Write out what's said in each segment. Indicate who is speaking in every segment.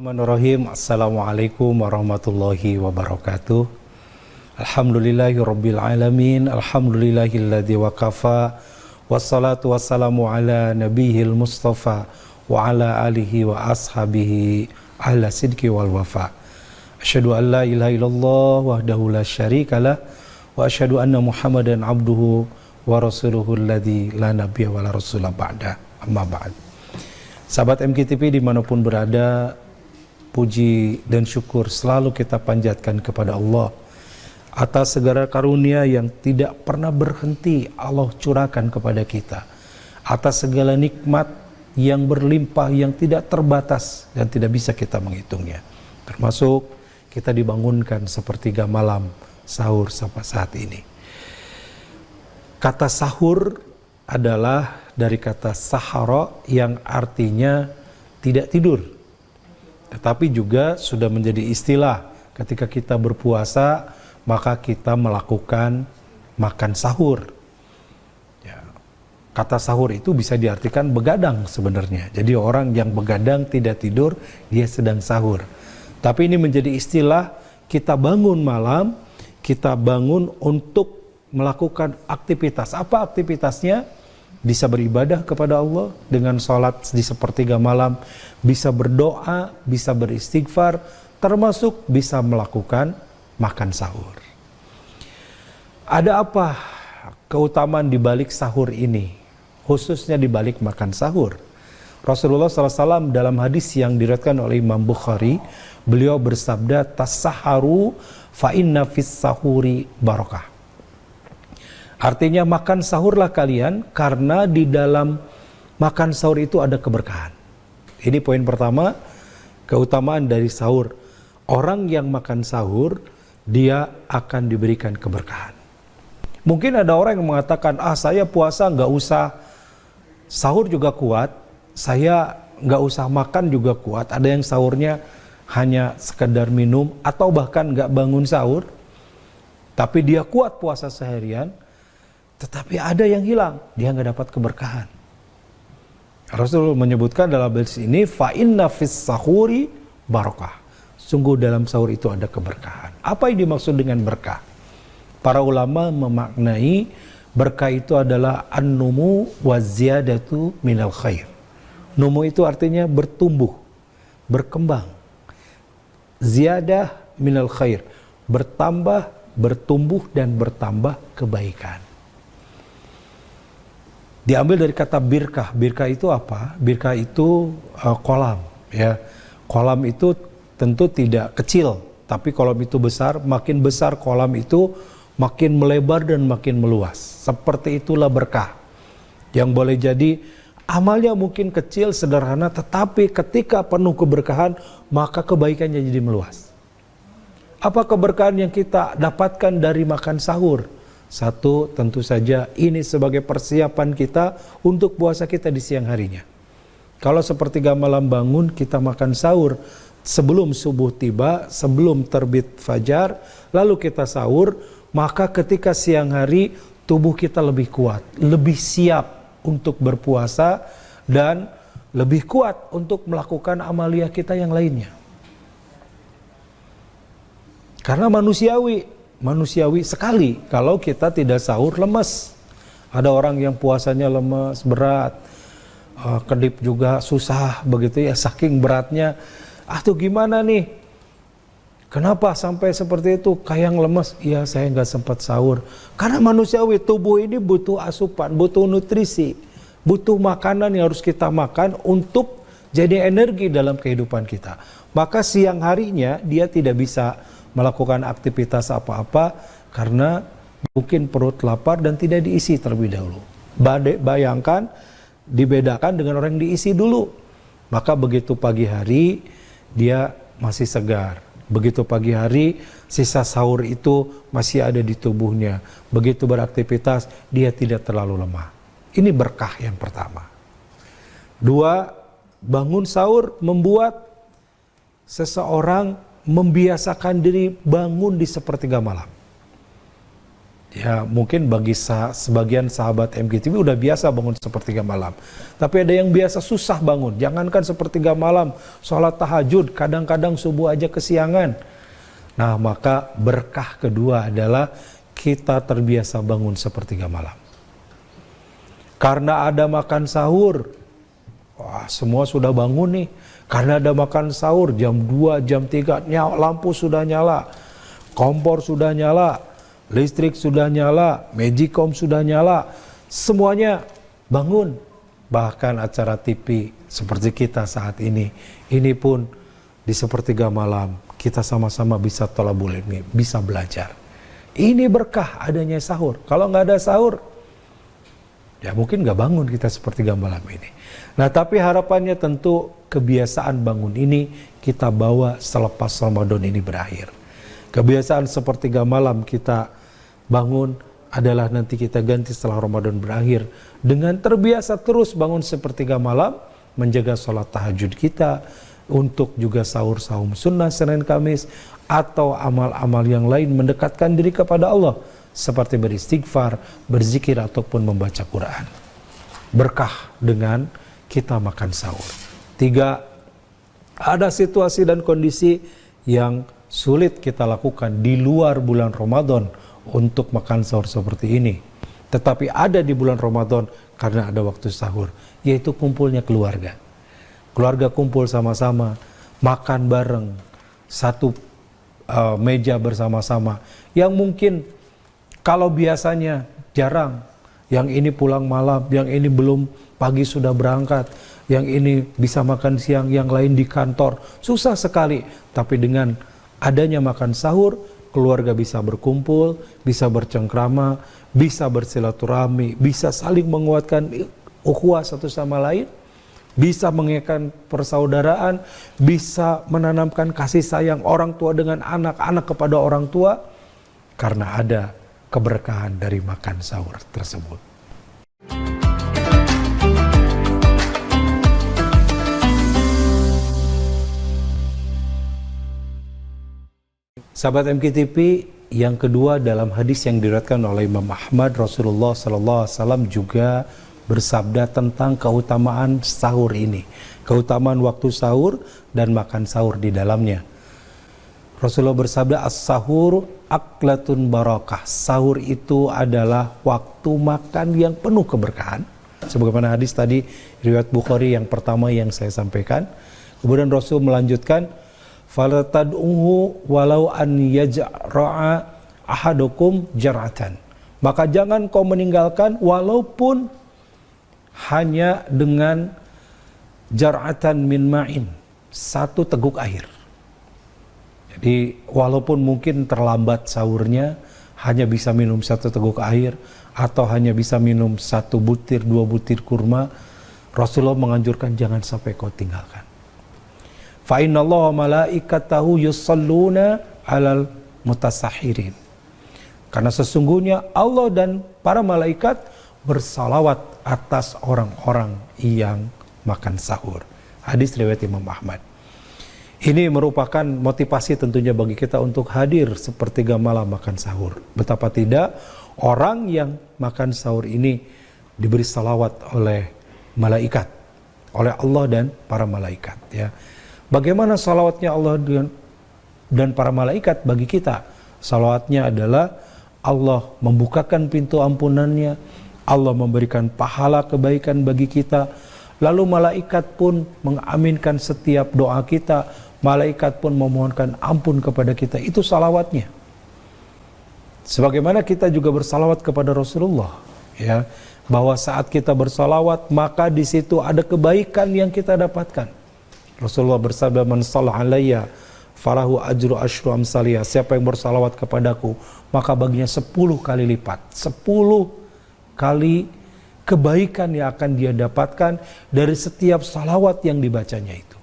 Speaker 1: Bismillahirrahmanirrahim. Assalamualaikum warahmatullahi wabarakatuh. Alhamdulillahirabbil alamin. Alhamdulillahilladzi waqafa. Wassalatu wassalamu ala nabiyil mustafa wa ala alihi wa ashabihi ala sidqi wal wafa. Asyhadu an la ilaha illallah wahdahu la syarikalah wa asyhadu anna Muhammadan abduhu wa rasuluhu alladzi la nabiyya wa la rasula ba'da. Amma ba'd. Sahabat MKTV dimanapun berada, puji dan syukur selalu kita panjatkan kepada Allah atas segala karunia yang tidak pernah berhenti Allah curahkan kepada kita, atas segala nikmat yang berlimpah yang tidak terbatas dan tidak bisa kita menghitungnya, termasuk kita dibangunkan sepertiga malam sahur sampai saat ini. Kata sahur adalah dari kata sahara yang artinya tidak tidur, tetapi juga sudah menjadi istilah ketika kita berpuasa maka kita melakukan makan sahur ya. Kata sahur itu bisa diartikan begadang sebenarnya, jadi orang yang begadang tidak tidur dia sedang sahur, tapi ini menjadi istilah kita bangun malam, kita bangun untuk melakukan aktivitas. Apa aktivitasnya? Bisa beribadah kepada Allah dengan sholat di sepertiga malam, bisa berdoa, bisa beristighfar, termasuk bisa melakukan makan sahur. Ada apa keutamaan di balik sahur ini, khususnya di balik makan sahur? Rasulullah SAW dalam hadis yang diriwayatkan oleh Imam Bukhari, beliau bersabda, "Tasahharu fa inna fis sahuri barakah." Artinya makan sahurlah kalian karena di dalam makan sahur itu ada keberkahan. Ini poin pertama, keutamaan dari sahur. Orang yang makan sahur, dia akan diberikan keberkahan. Mungkin ada orang yang mengatakan, saya puasa nggak usah sahur juga kuat, saya nggak usah makan juga kuat. Ada yang sahurnya hanya sekedar minum atau bahkan nggak bangun sahur, tapi dia kuat puasa seharian. Tetapi ada yang hilang, dia nggak dapat keberkahan. Rasul menyebutkan dalam hadis ini, fa inna fis sahuri barakah. Sungguh dalam sahur itu ada keberkahan. Apa yang dimaksud dengan berkah? Para ulama memaknai berkah itu adalah an-numu wa ziyadatu minal khair. Numu itu artinya bertumbuh, berkembang. Ziyadah minal khair, bertambah, bertumbuh dan bertambah kebaikan. Diambil dari kata birkah. Birkah itu apa? Birkah itu kolam, ya. Kolam itu tentu tidak kecil, tapi kolam itu besar. Makin besar kolam itu, makin melebar dan makin meluas. Seperti itulah berkah. Yang boleh jadi amalnya mungkin kecil, sederhana, tetapi ketika penuh keberkahan, maka kebaikannya jadi meluas. Apa keberkahan yang kita dapatkan dari makan sahur? Satu, tentu saja ini sebagai persiapan kita untuk puasa kita di siang harinya. Kalau sepertiga malam bangun, kita makan sahur sebelum subuh tiba, sebelum terbit fajar, lalu kita sahur, maka ketika siang hari tubuh kita lebih kuat, lebih siap untuk berpuasa dan lebih kuat untuk melakukan amalia kita yang lainnya. Karena manusiawi sekali kalau kita tidak sahur lemes. Ada orang yang puasanya lemes, berat, kedip juga susah begitu ya, saking beratnya. Tuh gimana nih? Kenapa sampai seperti itu? Kayak lemes. Iya, saya nggak sempat sahur. Karena manusiawi, tubuh ini butuh asupan, butuh nutrisi, butuh makanan yang harus kita makan untuk jadi energi dalam kehidupan kita. Maka siang harinya dia tidak bisa melakukan aktivitas apa-apa karena mungkin perut lapar dan tidak diisi terlebih dahulu. Bayangkan dibedakan dengan orang yang diisi dulu. Maka begitu pagi hari dia masih segar. Begitu pagi hari sisa sahur itu masih ada di tubuhnya. Begitu beraktivitas dia tidak terlalu lemah. Ini berkah yang pertama. Dua, bangun sahur membuat seseorang membiasakan diri bangun di sepertiga malam. Ya mungkin bagi sebagian sahabat MKTV udah biasa bangun sepertiga malam. Tapi ada yang biasa susah bangun. Jangankan sepertiga malam, sholat tahajud, kadang-kadang subuh aja kesiangan. Nah maka berkah kedua adalah kita terbiasa bangun sepertiga malam. Karena ada makan sahur. Wah, semua sudah bangun nih. Karena ada makan sahur jam 2, jam 3, lampu sudah nyala. Kompor sudah nyala. Listrik sudah nyala. Magicom sudah nyala. Semuanya bangun. Bahkan acara TV seperti kita saat ini pun di sepertiga malam kita sama-sama bisa thalabul ilmi, bisa belajar. Ini berkah adanya sahur. Kalau nggak ada sahur, ya mungkin nggak bangun kita sepertiga malam ini. Nah tapi harapannya tentu kebiasaan bangun ini kita bawa selepas Ramadan ini berakhir. Kebiasaan sepertiga malam kita bangun adalah nanti kita ganti setelah Ramadan berakhir dengan terbiasa terus bangun sepertiga malam, menjaga sholat tahajud kita, untuk juga sahur saum sunnah Senin Kamis, atau amal-amal yang lain mendekatkan diri kepada Allah seperti beristighfar, berzikir ataupun membaca Quran. Berkah dengan kita makan sahur. 3, ada situasi dan kondisi yang sulit kita lakukan di luar bulan Ramadan untuk makan sahur seperti ini, tetapi ada di bulan Ramadan karena ada waktu sahur, yaitu kumpulnya keluarga. Keluarga kumpul sama-sama, makan bareng, satu meja bersama-sama, yang mungkin kalau biasanya jarang, yang ini pulang malam, yang ini belum pagi sudah berangkat, yang ini bisa makan siang, yang lain di kantor, susah sekali. Tapi dengan adanya makan sahur, keluarga bisa berkumpul, bisa bercengkrama, bisa bersilaturahmi, bisa saling menguatkan ukhuwah satu sama lain, bisa mengingatkan persaudaraan, bisa menanamkan kasih sayang orang tua dengan anak, anak kepada orang tua, karena ada keberkahan dari makan sahur tersebut. Sahabat MKTV, yang kedua dalam hadis yang diriwayatkan oleh Imam Ahmad, Rasulullah SAW juga bersabda tentang keutamaan sahur ini, keutamaan waktu sahur dan makan sahur di dalamnya. Rasulullah bersabda, as-sahur aklatun barakah. Sahur itu adalah waktu makan yang penuh keberkahan. Sebagaimana hadis tadi riwayat Bukhari yang pertama yang saya sampaikan. Kemudian Rasul melanjutkan, falatad'uhu walau an yajra'a ahadukum jar'atan. Maka jangan kau meninggalkan walaupun hanya dengan jar'atan min ma'in, satu teguk air. Jadi walaupun mungkin terlambat sahurnya, hanya bisa minum satu teguk air, atau hanya bisa minum 1 butir 2 butir kurma, Rasulullah menganjurkan jangan sampai kau tinggalkan. Fa innallaha malaikatahu yusalluna 'alal mutasahirin. Karena sesungguhnya Allah dan para malaikat bersalawat atas orang-orang yang makan sahur. Hadis riwayat Imam Ahmad. Ini merupakan motivasi tentunya bagi kita untuk hadir sepertiga malam makan sahur. Betapa tidak orang yang makan sahur ini diberi salawat oleh malaikat, oleh Allah dan para malaikat. Ya, bagaimana salawatnya Allah dan para malaikat bagi kita? Salawatnya adalah Allah membukakan pintu ampunannya, Allah memberikan pahala kebaikan bagi kita, lalu malaikat pun mengaminkan setiap doa kita, malaikat pun memohonkan ampun kepada kita. Itu salawatnya. Sebagaimana kita juga bersalawat kepada Rasulullah, ya, bahwa saat kita bersalawat maka di situ ada kebaikan yang kita dapatkan. Rasulullah bersabda, man shalla alayya falahu ajru asyru amsaliyah. Siapa yang bersalawat kepadaku maka baginya 10 kali lipat, 10 kali kebaikan yang akan dia dapatkan dari setiap salawat yang dibacanya itu.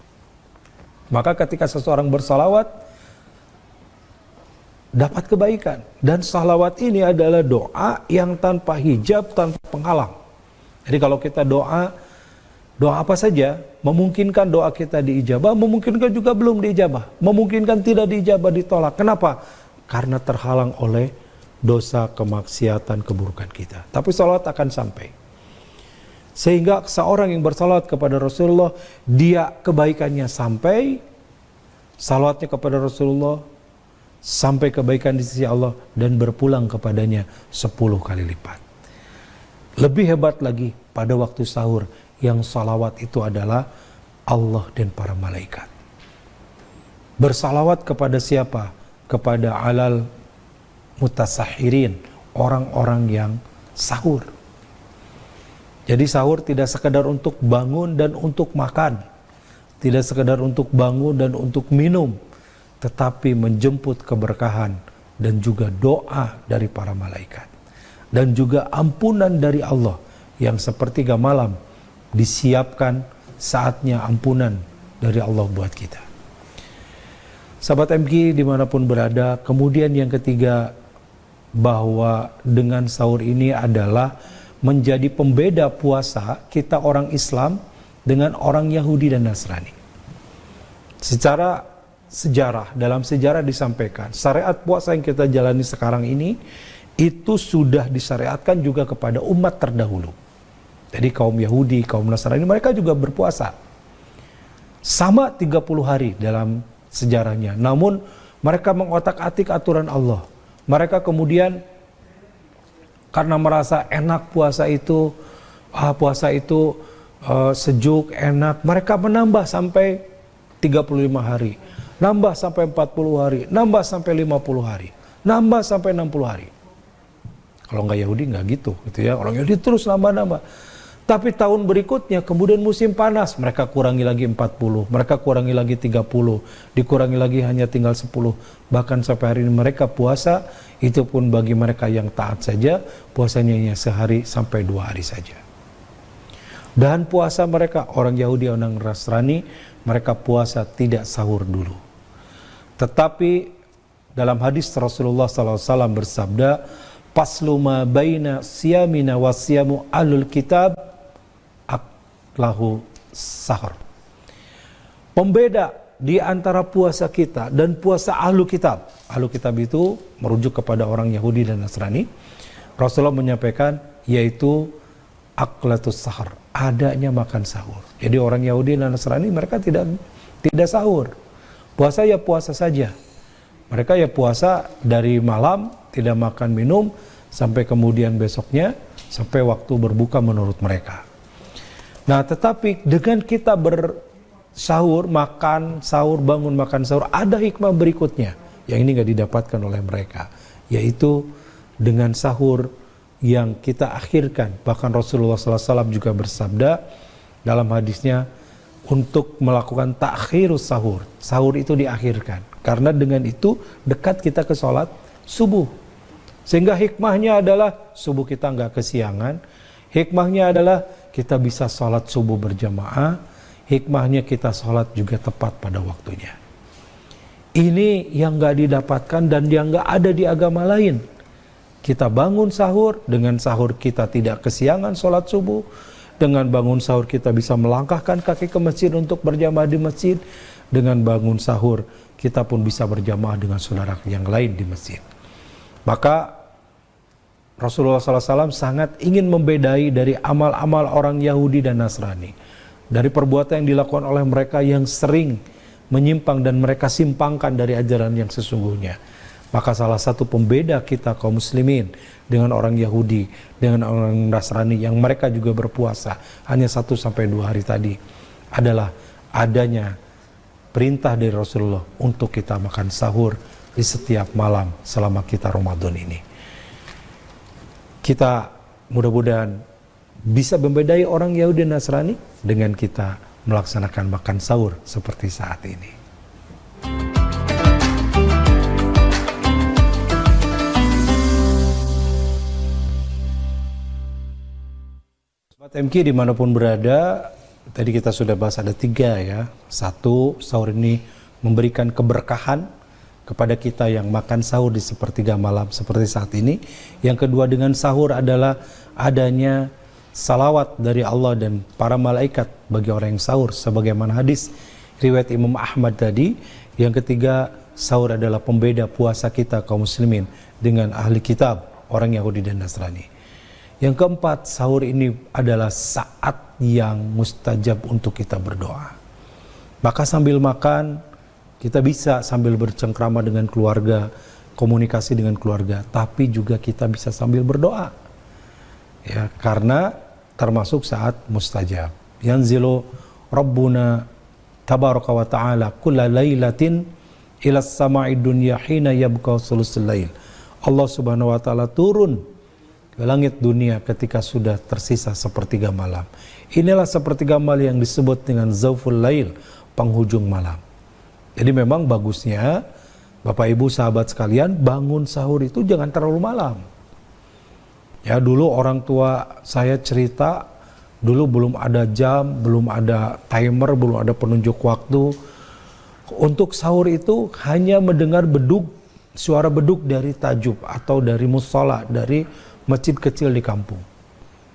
Speaker 1: Maka ketika seseorang bersalawat dapat kebaikan, dan salawat ini adalah doa yang tanpa hijab, tanpa penghalang. Jadi kalau kita doa apa saja, memungkinkan doa kita diijabah, memungkinkan juga belum diijabah, memungkinkan tidak diijabah, ditolak. Kenapa? Karena terhalang oleh dosa, kemaksiatan, keburukan kita. Tapi salawat akan sampai. Sehingga seorang yang bersalawat kepada Rasulullah, dia kebaikannya sampai, salawatnya kepada Rasulullah sampai kebaikan di sisi Allah dan berpulang kepadanya 10 kali lipat. Lebih hebat lagi pada waktu sahur, yang salawat itu adalah Allah dan para malaikat. Bersalawat kepada siapa? Kepada alal mutasahirin, orang-orang yang sahur. Jadi sahur tidak sekedar untuk bangun dan untuk makan, tidak sekedar untuk bangun dan untuk minum, tetapi menjemput keberkahan dan juga doa dari para malaikat. Dan juga ampunan dari Allah yang sepertiga malam disiapkan saatnya ampunan dari Allah buat kita. Sahabat MG dimanapun berada, kemudian yang ketiga, bahwa dengan sahur ini adalah menjadi pembeda puasa kita orang Islam dengan orang Yahudi dan Nasrani. Secara sejarah, dalam sejarah disampaikan, syariat puasa yang kita jalani sekarang ini, itu sudah disyariatkan juga kepada umat terdahulu. Jadi kaum Yahudi, kaum Nasrani, mereka juga berpuasa. Sama 30 hari dalam sejarahnya. Namun mereka mengotak-atik aturan Allah. Mereka kemudian karena merasa enak puasa itu, sejuk, enak, mereka menambah sampai 35 hari. Nambah sampai 40 hari, nambah sampai 50 hari, nambah sampai 60 hari. Kalau nggak Yahudi nggak gitu ya. Orang Yahudi terus nambah-nambah. Tapi tahun berikutnya kemudian musim panas, mereka kurangi lagi 40, mereka kurangi lagi 30, dikurangi lagi hanya tinggal 10. Bahkan sampai hari ini mereka puasa, itu pun bagi mereka yang taat saja, puasanya hanya sehari sampai 2 hari saja. Dan puasa mereka, orang Yahudi, orang Nasrani, mereka puasa tidak sahur dulu. Tetapi dalam hadis Rasulullah SAW bersabda, "Faslu ma baina siyamina wa siyamu ahlul kitab aklahu sahur." Pembeda di antara puasa kita dan puasa ahlu kitab. Ahlu kitab itu merujuk kepada orang Yahudi dan Nasrani. Rasulullah menyampaikan yaitu aklatus sahur, adanya makan sahur. Jadi orang Yahudi dan Nasrani mereka tidak sahur. Puasa ya puasa saja. Mereka ya puasa dari malam, tidak makan minum, sampai kemudian besoknya, sampai waktu berbuka menurut mereka. Nah, tetapi dengan kita bersahur, makan sahur, bangun makan sahur, ada hikmah berikutnya yang ini gak didapatkan oleh mereka, yaitu dengan sahur yang kita akhirkan. Bahkan Rasulullah SAW juga bersabda dalam hadisnya untuk melakukan takhirus sahur. Sahur itu diakhirkan, karena dengan itu dekat kita ke sholat subuh. Sehingga hikmahnya adalah subuh kita nggak kesiangan. Hikmahnya adalah kita bisa sholat subuh berjamaah. Hikmahnya kita sholat juga tepat pada waktunya. Ini yang nggak didapatkan dan yang nggak ada di agama lain. Kita bangun sahur, dengan sahur kita tidak kesiangan sholat subuh. Dengan bangun sahur kita bisa melangkahkan kaki ke masjid untuk berjamaah di masjid. Dengan bangun sahur kita pun bisa berjamaah dengan saudara yang lain di masjid. Maka Rasulullah SAW sangat ingin membedai dari amal-amal orang Yahudi dan Nasrani. Dari perbuatan yang dilakukan oleh mereka yang sering menyimpang dan mereka simpangkan dari ajaran yang sesungguhnya. Maka salah satu pembeda kita kaum muslimin dengan orang Yahudi, dengan orang Nasrani yang mereka juga berpuasa hanya 1-2 hari tadi adalah adanya perintah dari Rasulullah untuk kita makan sahur di setiap malam selama kita Ramadan ini. Kita mudah-mudahan bisa membedai orang Yahudi dan Nasrani dengan kita melaksanakan makan sahur seperti saat ini. Sobat MK dimanapun berada, tadi kita sudah bahas ada 3 ya. 1, sahur ini memberikan keberkahan kepada kita yang makan sahur di sepertiga malam seperti saat ini. Yang kedua, dengan sahur adalah adanya salawat dari Allah dan para malaikat bagi orang yang sahur, sebagaimana hadis riwayat Imam Ahmad tadi. Yang ketiga, sahur adalah pembeda puasa kita kaum muslimin dengan ahli kitab, orang Yahudi dan Nasrani. Yang keempat, sahur ini adalah saat yang mustajab untuk kita berdoa. Maka sambil makan, kita bisa sambil bercengkrama dengan keluarga, komunikasi dengan keluarga, tapi juga kita bisa sambil berdoa. Ya, karena termasuk saat mustajab. Yanzilu Rabbuna tabaraka wa ta'ala kulla lailatin ila samai dunya hina yabqa sulusul lail. Allah Subhanahu wa taala turun ke langit dunia ketika sudah tersisa sepertiga malam. Inilah sepertiga malam yang disebut dengan zauful lail, penghujung malam. Jadi memang bagusnya Bapak Ibu sahabat sekalian, bangun sahur itu jangan terlalu malam. Ya, dulu orang tua saya cerita, dulu belum ada jam, belum ada timer, belum ada penunjuk waktu. Untuk sahur itu hanya mendengar beduk, suara beduk dari tajub atau dari musola, dari masjid kecil di kampung.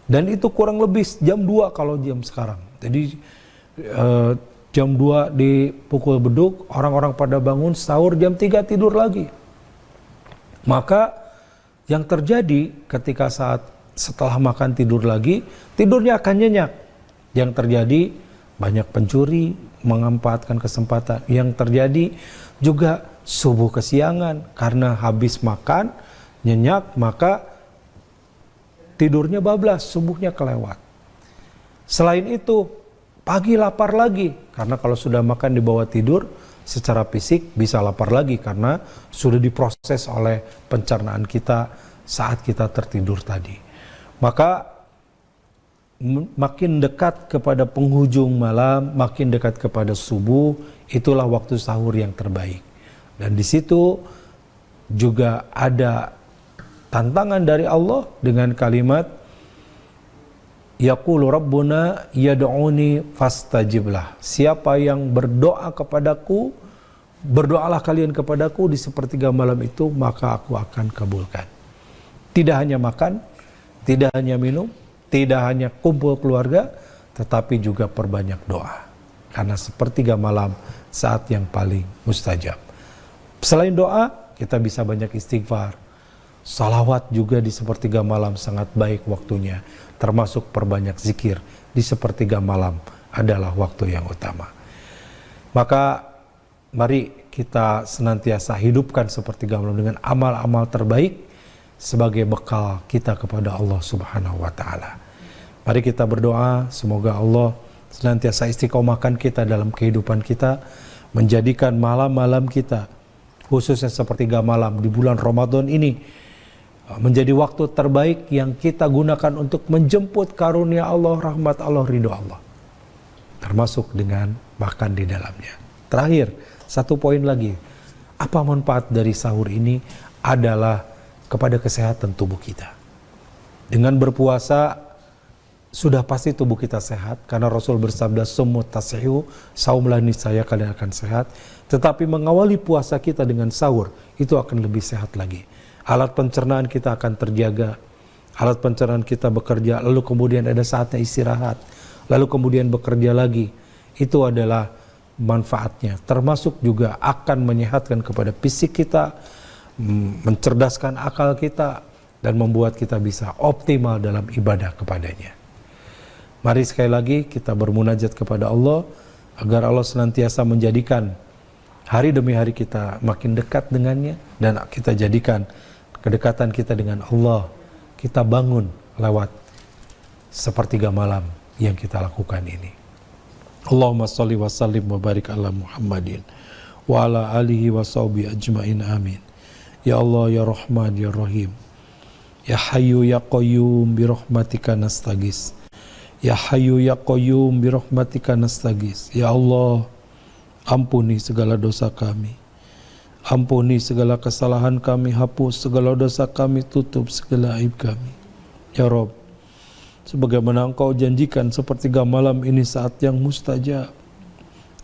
Speaker 1: Dan itu kurang lebih jam 2 kalau jam sekarang. Jadi jam 2 dipukul beduk, orang-orang pada bangun, sahur jam 3 tidur lagi. Maka yang terjadi ketika setelah makan tidur lagi, tidurnya akan nyenyak. Yang terjadi banyak pencuri mengampatkan kesempatan. Yang terjadi juga subuh kesiangan karena habis makan nyenyak, maka tidurnya bablas, subuhnya kelewat. Selain itu, pagi lapar lagi, karena kalau sudah makan di bawah tidur, secara fisik bisa lapar lagi karena sudah diproses oleh pencernaan kita saat kita tertidur tadi. Maka makin dekat kepada penghujung malam, makin dekat kepada subuh, itulah waktu sahur yang terbaik. Dan di situ juga ada tantangan dari Allah dengan kalimat yaqulu rabbuna yad'uni fastajiblah. Siapa yang berdoa kepadaku, berdoalah kalian kepadaku di sepertiga malam itu, maka aku akan kabulkan. Tidak hanya makan, tidak hanya minum, tidak hanya kumpul keluarga, tetapi juga perbanyak doa. Karena sepertiga malam saat yang paling mustajab. Selain doa, kita bisa banyak istighfar. Salawat juga di sepertiga malam sangat baik waktunya, termasuk perbanyak zikir di sepertiga malam adalah waktu yang utama. Maka mari kita senantiasa hidupkan sepertiga malam dengan amal-amal terbaik sebagai bekal kita kepada Allah Subhanahu wa taala. Mari kita berdoa semoga Allah senantiasa istiqomahkan kita dalam kehidupan kita, menjadikan malam-malam kita, khususnya sepertiga malam di bulan Ramadan ini, menjadi waktu terbaik yang kita gunakan untuk menjemput karunia Allah, rahmat Allah, ridho Allah. Termasuk dengan makan di dalamnya. Terakhir, satu poin lagi. Apa manfaat dari sahur ini adalah kepada kesehatan tubuh kita. Dengan berpuasa, sudah pasti tubuh kita sehat. Karena Rasul bersabda, sumut tasihu, saumlah niscaya kalian akan sehat. Tetapi mengawali puasa kita dengan sahur, itu akan lebih sehat lagi. Alat pencernaan kita akan terjaga, alat pencernaan kita bekerja, lalu kemudian ada saatnya istirahat, lalu kemudian bekerja lagi. Itu adalah manfaatnya, termasuk juga akan menyehatkan kepada fisik kita, mencerdaskan akal kita, dan membuat kita bisa optimal dalam ibadah kepadanya. Mari sekali lagi kita bermunajat kepada Allah, agar Allah senantiasa menjadikan hari demi hari kita makin dekat dengannya, dan kita jadikan kedekatan kita dengan Allah kita bangun lewat sepertiga malam yang kita lakukan ini. Allahumma sholli wa sallim wa barik ala Muhammadin wa ala alihi wa sahbihi ajmain, amin. Ya Allah, ya Rahman, ya Rahim, ya Hayyu ya Qayyum bi rahmatika nastagis, ya Hayyu ya Qayyum bi rahmatika nastagis. Ya Allah, ampuni segala dosa kami, ampuni segala kesalahan kami, hapus segala dosa kami, tutup segala aib kami. Ya Rabb, sebagaimana Engkau janjikan sepertiga malam ini saat yang mustajab,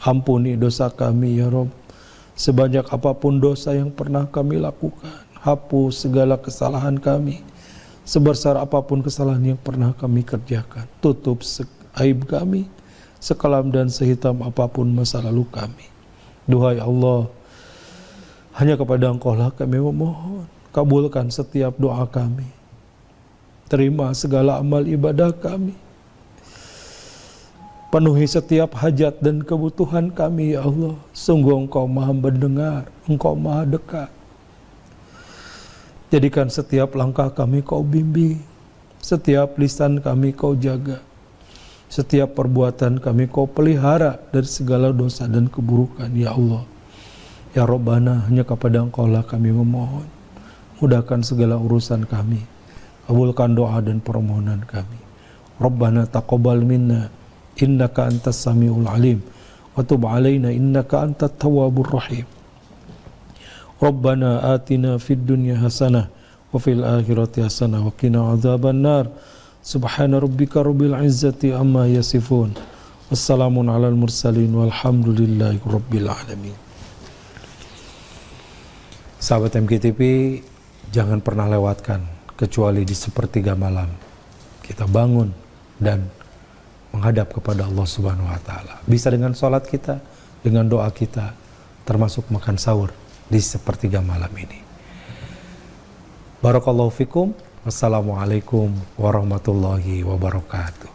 Speaker 1: ampuni dosa kami ya Rabb. Sebanyak apapun dosa yang pernah kami lakukan, hapus segala kesalahan kami. Sebesar apapun kesalahan yang pernah kami kerjakan, tutup aib kami, sekelam dan sehitam apapun masa lalu kami. Duhai Allah, Hanya kepada Engkau-lah kami memohon. Kabulkan setiap doa kami. Terima segala amal ibadah kami. Penuhi setiap hajat dan kebutuhan kami, ya Allah. Sungguh Engkau maha mendengar, Engkau maha dekat. Jadikan setiap langkah kami Kau bimbing, setiap lisan kami Kau jaga, setiap perbuatan kami Kau pelihara dari segala dosa dan keburukan, ya Allah. Ya Rabbana, hanya kepada Engkau-lah kami memohon. Mudahkan segala urusan kami. Kabulkan doa dan permohonan kami. Rabbana taqabbal minna innaka antas samiul alim wa tub alaina innaka antat tawwabur rahim. Rabbana atina fid dunya hasanah wa fil akhirati hasanah wa qina adzaban nar. Subhana rabbika rabbil izzati amma yasifun. Wassalamun alal mursalin walhamdulillahi rabbil alamin. Sahabat MKTV, jangan pernah lewatkan kecuali di sepertiga malam kita bangun dan menghadap kepada Allah Subhanahu wa taala. Bisa dengan salat kita, dengan doa kita, termasuk makan sahur di sepertiga malam ini. Barakallahu fikum. Wassalamualaikum warahmatullahi wabarakatuh.